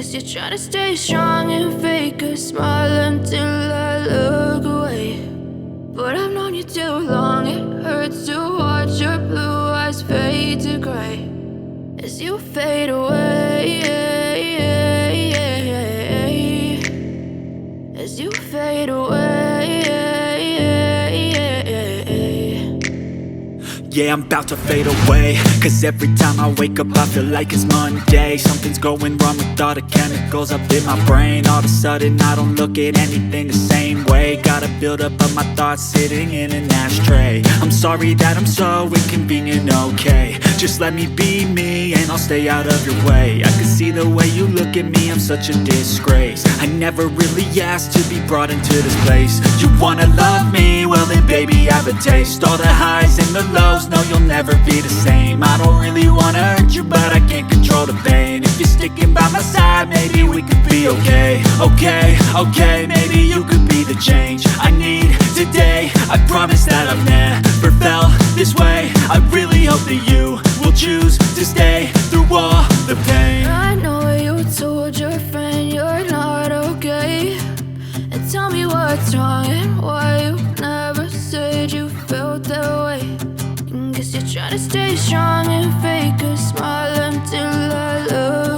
Guess you're trying to stay strong and fake a smile until I look away. But I've known you too long, it hurts to watch your blue eyes fade to gray as you fade away, as you fade away. Yeah, I'm about to fade away, cause every time I wake up I feel like it's Monday. Something's going wrong with all the chemicals up in my brain. All of a sudden I don't look at anything the same way. Gotta build up of my thoughts sitting in an ashtray. I'm sorry that I'm so inconvenient, okay. Just let me be me and I'll stay out of your way. I can see the way you look at me, I'm such a disgrace. I never really asked to be brought into this place. You wanna love me? Well then baby I have a taste. All the highs and the lows, no you'll never be the same. I don't really wanna hurt you but I can't control the pain. If you're sticking by my side maybe we could be okay. Okay, maybe you could be the change I need today. I promise that I've never felt this way. I really hope that you will choose to stay through all the pain. I know you told your friend you're not okay, and tell me what's wrong and why you never said you felt that way. Guess you're trying to stay strong and fake a smile until I look